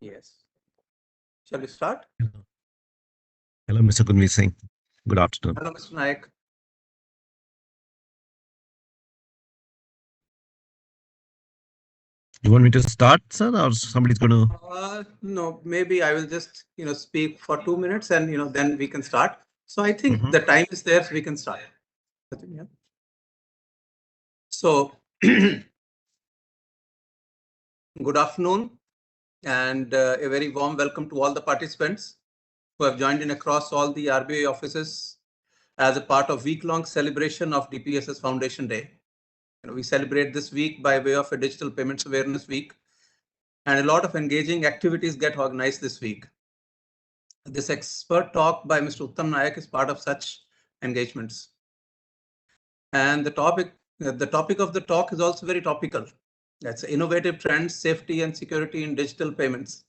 Yes. Shall we start? Hello, Mr. Gunveer Singh. Good afternoon. Hello, Mr. Nayak. You want me to start, sir, or somebody's going to? No, maybe I will just, speak for 2 minutes and, then we can start. So I think Mhm. the time is there, so we can start. Yeah. So, good afternoon and a very warm welcome to all the participants who have joined in across all the RBI offices as a part of week-long celebration of DPSS Foundation Day. We celebrate this week by way of a Digital Payments Awareness Week, and a lot of engaging activities get organized this week. This expert talk by Mr. Uttam Nayak is part of such engagements. And the topic of the talk is also very topical. That's innovative trends, safety and security in digital payments.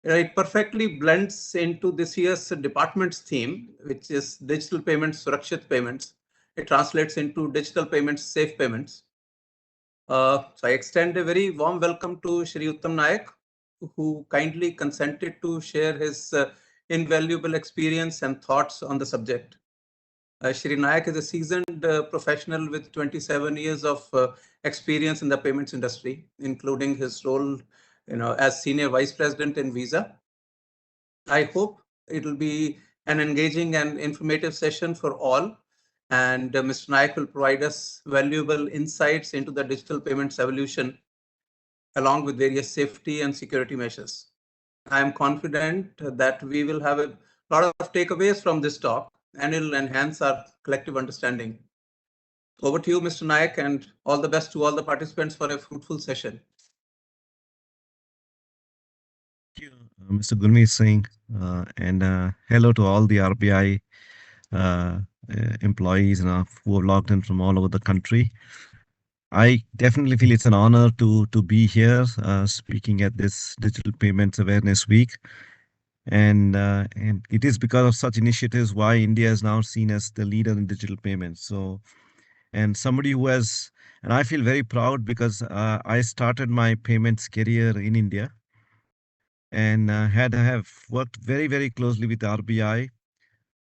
It perfectly blends into this year's department's theme, which is digital payments, Surakshit payments. It translates into digital payments, safe payments. So I extend a very warm welcome to Shri Uttam Nayak, who kindly consented to share his invaluable experience and thoughts on the subject. Shri Nayak is a seasoned professional with 27 years of experience in the payments industry, including his role, as senior vice president in Visa. I hope it will be an engaging and informative session for all. And Mr. Nayak will provide us valuable insights into the digital payments evolution, along with various safety and security measures. I am confident that we will have a lot of takeaways from this talk and it will enhance our collective understanding. Over to you, Mr. Nayak, and all the best to all the participants for a fruitful session. Thank you, Mr. Gunveer Singh, and hello to all the RBI employees who have logged in from all over the country. I definitely feel it's an honor to be here speaking at this Digital Payments Awareness Week. And it is because of such initiatives why India is now seen as the leader in digital payments. So, and somebody who has, and I feel very proud because I started my payments career in India and have worked very closely with RBI.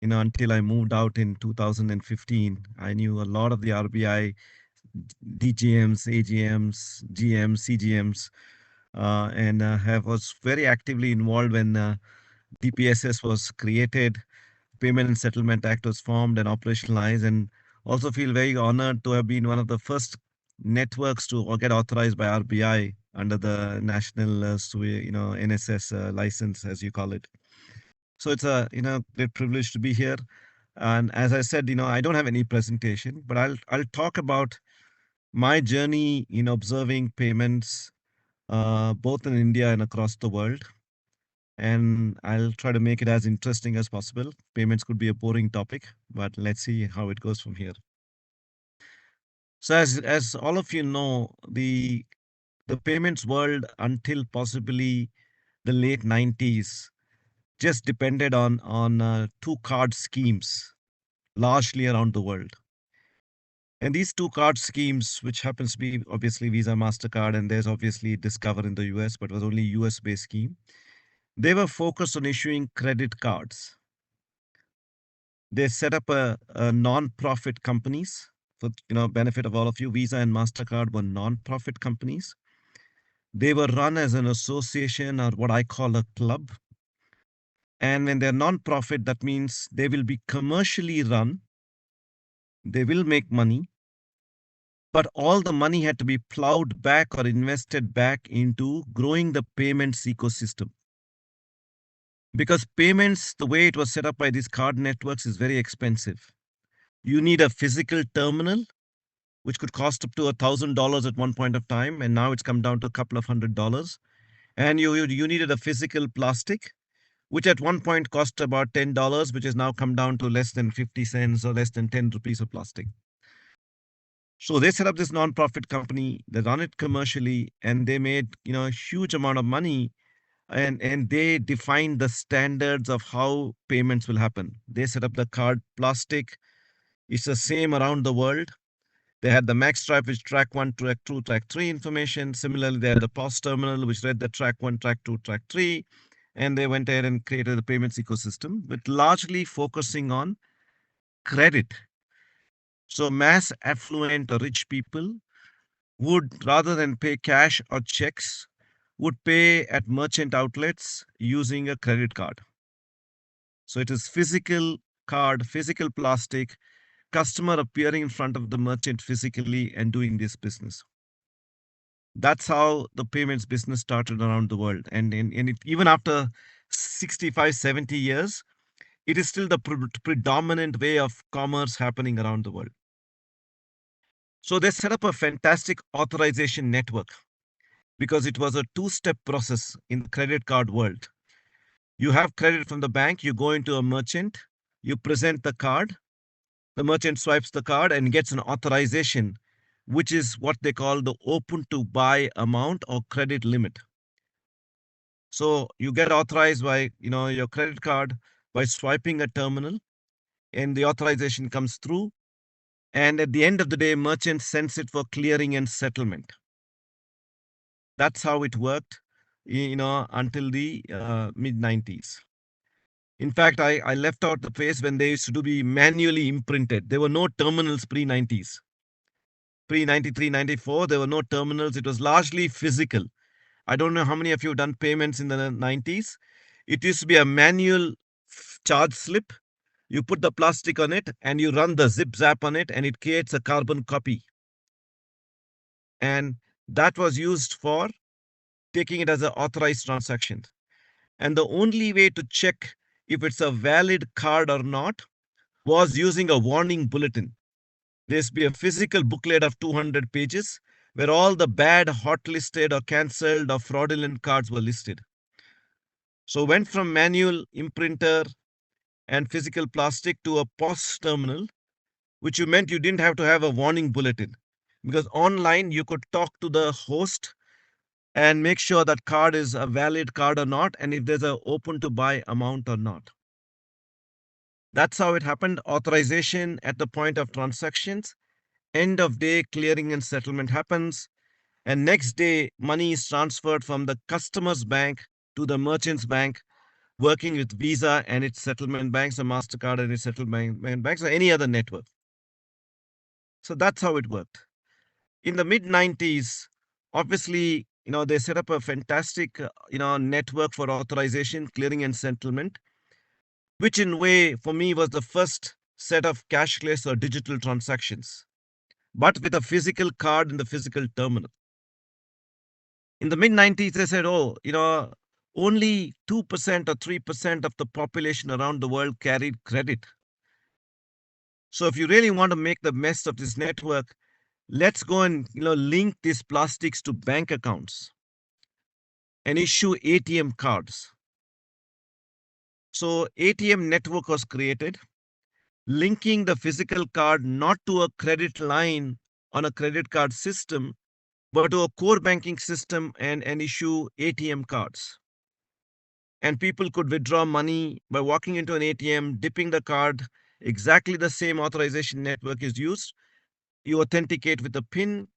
Until I moved out in 2015, I knew a lot of the RBI DGMs, AGMs, GMs, CGMs, and have was very actively involved when DPSS was created, Payment and Settlement Act was formed and operationalized, and also feel very honored to have been one of the first networks to get authorized by RBI under the national, NSS license, as you call it. So it's a great privilege to be here. And as I said, I don't have any presentation, but I'll talk about my journey in observing payments, both in India and across the world, and I'll try to make it as interesting as possible. Payments could be a boring topic, but let's see how it goes from here. So as all of you know, the payments world until possibly the late 90s just depended on two card schemes largely around the world. And these two card schemes, which happens to be obviously Visa, MasterCard, and there's obviously Discover in the US, but was only US based scheme. They were focused on issuing credit cards. They set up a non-profit companies for benefit of all of you. Visa and Mastercard were non-profit companies. They were run as an association or what I call a club. And when they're non-profit, that means they will be commercially run. They will make money, but all the money had to be plowed back or invested back into growing the payments ecosystem. Because payments, the way it was set up by these card networks, is very expensive. You need a physical terminal which could cost up to $1,000 at one point of time, and now it's come down to a couple of $100. And you needed a physical plastic, which at one point cost about $10, which has now come down to less than 50 cents or less than 10 rupees of plastic. So they set up this non-profit company, they run it commercially, and they made a huge amount of money. And they defined the standards of how payments will happen. They set up the card plastic. It's the same around the world. They had the MaxTripe, which track 1, track 2, track 3 information. Similarly, they had the POS terminal, which read the track 1, track 2, track 3. And they went ahead and created the payments ecosystem, but largely focusing on credit. So mass affluent or rich people would, rather than pay cash or checks, would pay at merchant outlets using a credit card. So it is physical card, physical plastic, customer appearing in front of the merchant physically and doing this business. That's how the payments business started around the world. And even after 65, 70 years, it is still the predominant way of commerce happening around the world. So they set up a fantastic authorization network because it was a two-step process in the credit card world. You have credit from the bank, you go into a merchant, you present the card, the merchant swipes the card and gets an authorization, which is what they call the open to buy amount or credit limit. So you get authorized by your credit card by swiping a terminal, and the authorization comes through. And at the end of the day, merchant sends it for clearing and settlement. That's how it worked, until the mid-90s. In fact, I left out the phase when they used to be manually imprinted. There were no terminals pre-90s. Pre-93, 94, there were no terminals. It was largely physical. I don't know how many of you have done payments in the 90s. It used to be a manual charge slip. You put the plastic on it and you run the zip zap on it and it creates a carbon copy. And that was used for taking it as an authorized transaction. And the only way to check if it's a valid card or not was using a warning bulletin. There's be a physical booklet of 200 pages where all the bad, hot-listed or cancelled or fraudulent cards were listed. So went from manual imprinter and physical plastic to a POS terminal, which meant you didn't have to have a warning bulletin, because online you could talk to the host and make sure that card is a valid card or not, and if there's an open to buy amount or not. That's how it happened. Authorization at the point of transactions, end of day clearing and settlement happens, and next day money is transferred from the customer's bank to the merchant's bank, working with Visa and its settlement banks, or MasterCard and its settlement banks, or any other network. So that's how it worked. In the mid-90s, obviously, they set up a fantastic, network for authorization, clearing, and settlement, which in a way, for me, was the first set of cashless or digital transactions, but with a physical card in the physical terminal. In the mid-90s, they said, only 2% or 3% of the population around the world carried credit. So if you really want to make the best of this network, let's go and link these plastics to bank accounts and issue ATM cards. So ATM network was created, linking the physical card not to a credit line on a credit card system, but to a core banking system and issue ATM cards. And people could withdraw money by walking into an ATM, dipping the card. Exactly the same authorization network is used. You authenticate with a PIN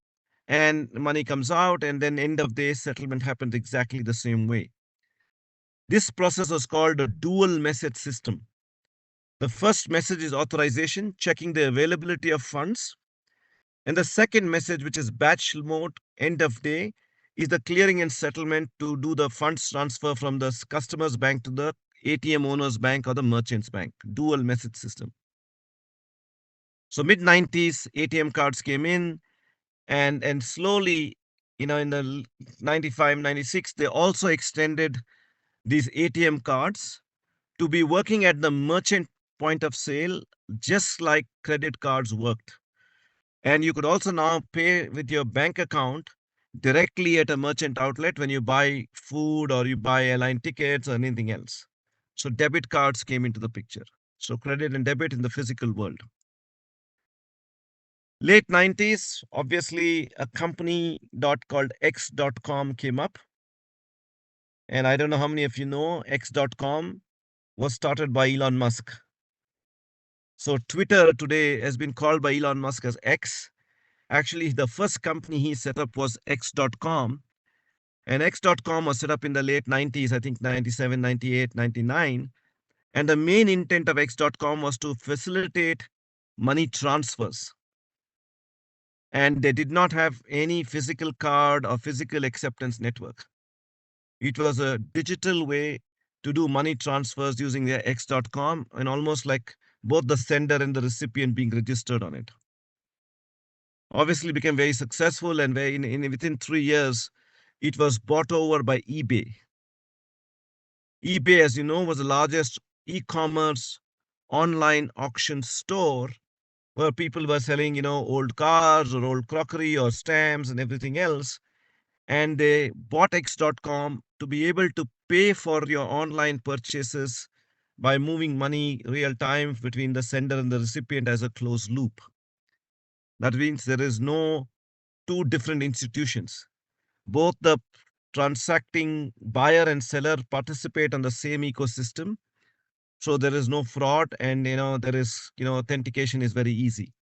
and money comes out, and then end of day settlement happens exactly the same way. This process was called a dual message system. The first message is authorization, checking the availability of funds. And the second message, which is batch mode, end of day, is the clearing and settlement to do the funds transfer from the customer's bank to the ATM owner's bank or the merchant's bank. Dual message system. So mid-90s, ATM cards came in, and slowly, in the 95, 96, they also extended these ATM cards to be working at the merchant point of sale, just like credit cards worked. And you could also now pay with your bank account directly at a merchant outlet when you buy food or you buy airline tickets or anything else. So debit cards came into the picture. So credit and debit in the physical world. Late 90s, obviously, a company called X.com came up. And I don't know how many of you know, X.com was started by Elon Musk. So Twitter today has been called by Elon Musk as X. Actually, the first company he set up was X.com. And X.com was set up in the late 90s, I think 97, 98, 99. And the main intent of X.com was to facilitate money transfers. And they did not have any physical card or physical acceptance network. It was a digital way to do money transfers using their X.com, and almost like both the sender and the recipient being registered on it. Obviously became very successful, and within 3 years, it was bought over by eBay. eBay, as you know, was the largest e-commerce online auction store where people were selling, old cars or old crockery or stamps and everything else. And they bought X.com to be able to pay for your online purchases by moving money real time between the sender and the recipient as a closed loop. That means there is no two different institutions. Both the transacting buyer and seller participate on the same ecosystem. So there is no fraud, and there is authentication is very easy.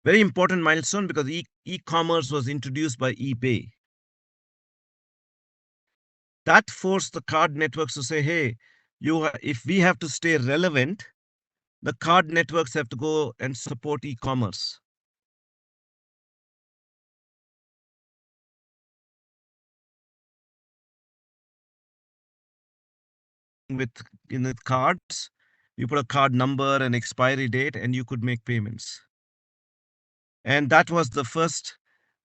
Very important milestone because e-commerce was introduced by eBay. That forced the card networks to say, hey, if we have to stay relevant, the card networks have to go and support e-commerce. With cards, you put a card number and expiry date, and you could make payments. And that was the first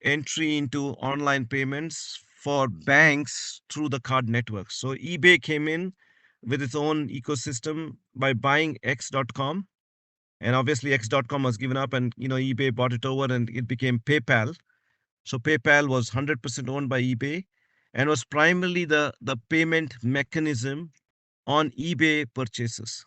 entry into online payments for banks through the card network. So eBay came in with its own ecosystem by buying X.com. And obviously X.com was given up, and eBay bought it over and it became PayPal. So PayPal was 100% owned by eBay and was primarily the payment mechanism on eBay purchases.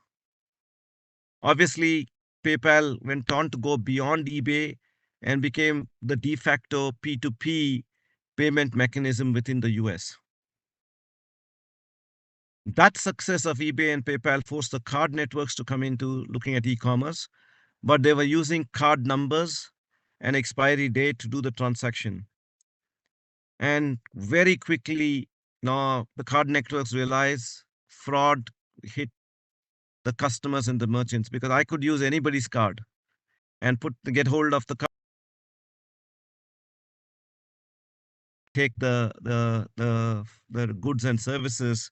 Obviously, PayPal went on to go beyond eBay and became the de facto P2P payment mechanism within the US. That success of eBay and PayPal forced the card networks to come into looking at e-commerce, but they were using card numbers and expiry date to do the transaction. And very quickly, now the card networks realize fraud hit the customers and the merchants, because I could use anybody's card and get hold of the card, take the goods and services,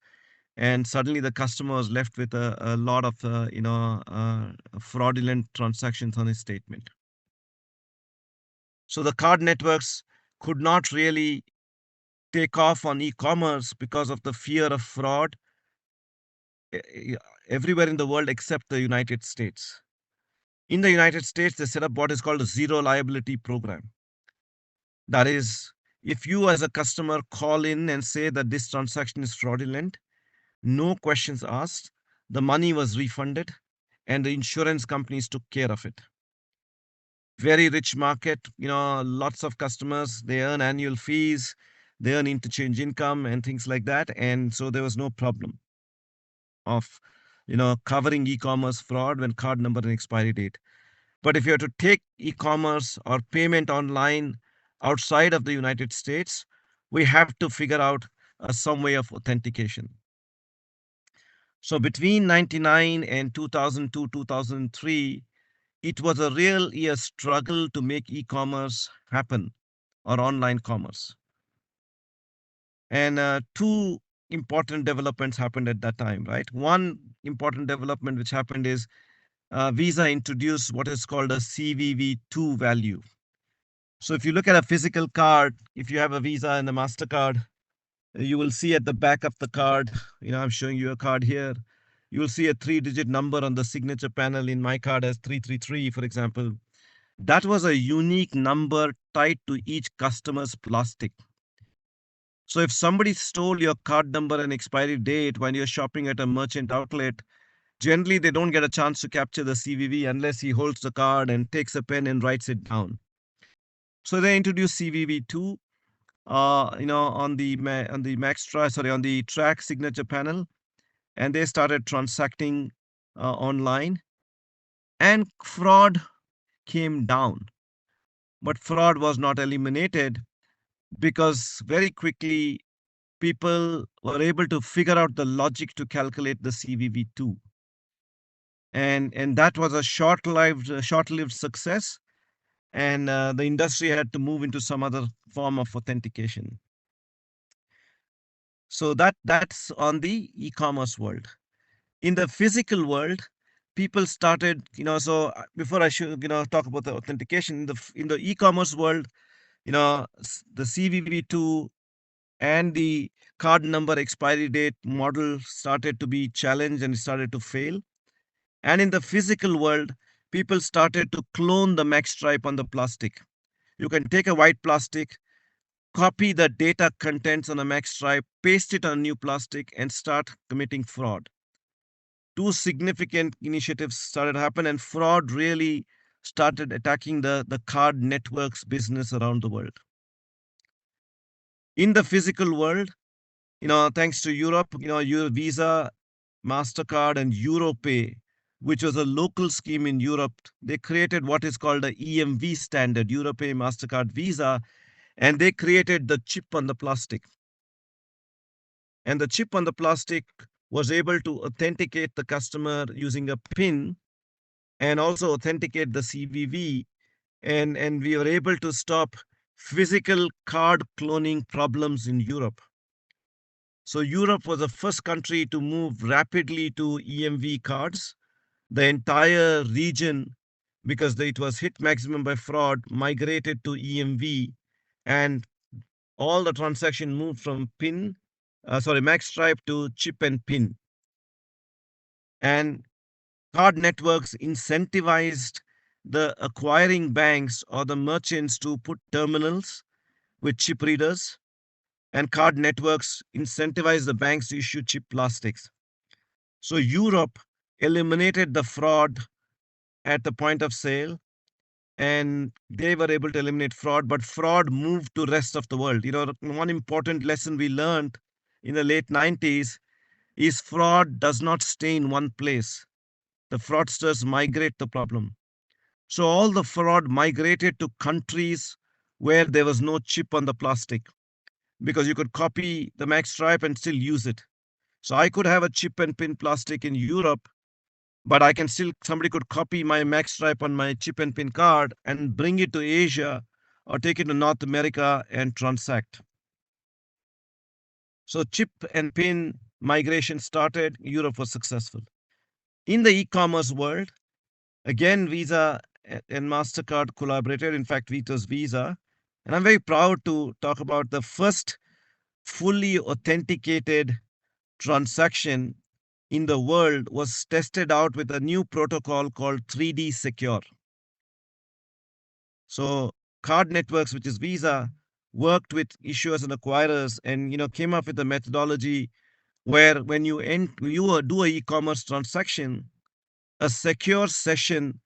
and suddenly the customer was left with a lot of fraudulent transactions on his statement. So the card networks could not really take off on e-commerce because of the fear of fraud everywhere in the world except the United States. In the United States, they set up what is called a zero liability program. That is, if you as a customer call in and say that this transaction is fraudulent, no questions asked, the money was refunded and the insurance companies took care of it. Very rich market, lots of customers, they earn annual fees, they earn interchange income and things like that. And so there was no problem of, covering e-commerce fraud when card number and expiry date. But if you have to take e-commerce or payment online outside of the United States, we have to figure out some way of authentication. So between 99 and 2002, 2003, it was a real struggle to make e-commerce happen or online commerce. And two important developments happened at that time, right? One important development which happened is Visa introduced what is called a CVV2 value. So if you look at a physical card, if you have a Visa and a MasterCard, you will see at the back of the card, I'm showing you a card here. You will see a 3-digit number on the signature panel. In my card as 333, for example. That was a unique number tied to each customer's plastic. So if somebody stole your card number and expiry date when you're shopping at a merchant outlet, generally they don't get a chance to capture the CVV unless he holds the card and takes a pen and writes it down. So they introduced CVV2, on the track signature panel, and they started transacting online, and fraud came down. but fraud was not eliminated because very quickly people were able to figure out the logic to calculate the CVV2. And that was a short-lived success, and the industry had to move into some other form of authentication. So that's on the e-commerce world. In the physical world, people started, so before I should, talk about the authentication in the e-commerce world, the CVV2 and the card number expiry date model started to be challenged and started to fail. And in the physical world, people started to clone the MagStripe on the plastic. You can take a white plastic, copy the data contents on a MagStripe, paste it on new plastic, and start committing fraud. Two significant initiatives started happen, and fraud really started attacking the card networks business around the world. In the physical world, thanks to Europe, your Visa, MasterCard, and Europay, which was a local scheme in Europe, they created what is called the EMV standard, Europay, MasterCard, Visa, and they created the chip on the plastic. And the chip on the plastic was able to authenticate the customer using a PIN and also authenticate the CVV. And we were able to stop physical card cloning problems in Europe. So Europe was the first country to move rapidly to EMV cards. The entire region, because it was hit maximum by fraud, migrated to EMV, and all the transaction moved from MagStripe to chip and PIN. And card networks incentivized the acquiring banks or the merchants to put terminals with chip readers, and card networks incentivized the banks to issue chip plastics. So Europe eliminated the fraud at the point of sale, and they were able to eliminate fraud, but fraud moved to rest of the world. One important lesson we learned in the late 90s is fraud does not stay in one place. The fraudsters migrate the problem. So all the fraud migrated to countries where there was no chip on the plastic, because you could copy the MagStripe and still use it. So I could have a chip and pin plastic in Europe, but somebody could copy my MagStripe on my chip and pin card and bring it to Asia or take it to North America and transact. So chip and pin migration started, Europe was successful. In the e-commerce world, again, Visa and MasterCard collaborated. In fact, it was Visa. And I'm very proud to talk about the first fully authenticated transaction in the world was tested out with a new protocol called 3D Secure. So card networks, which is Visa, worked with issuers and acquirers and came up with a methodology where when you do an e-commerce transaction, a secure session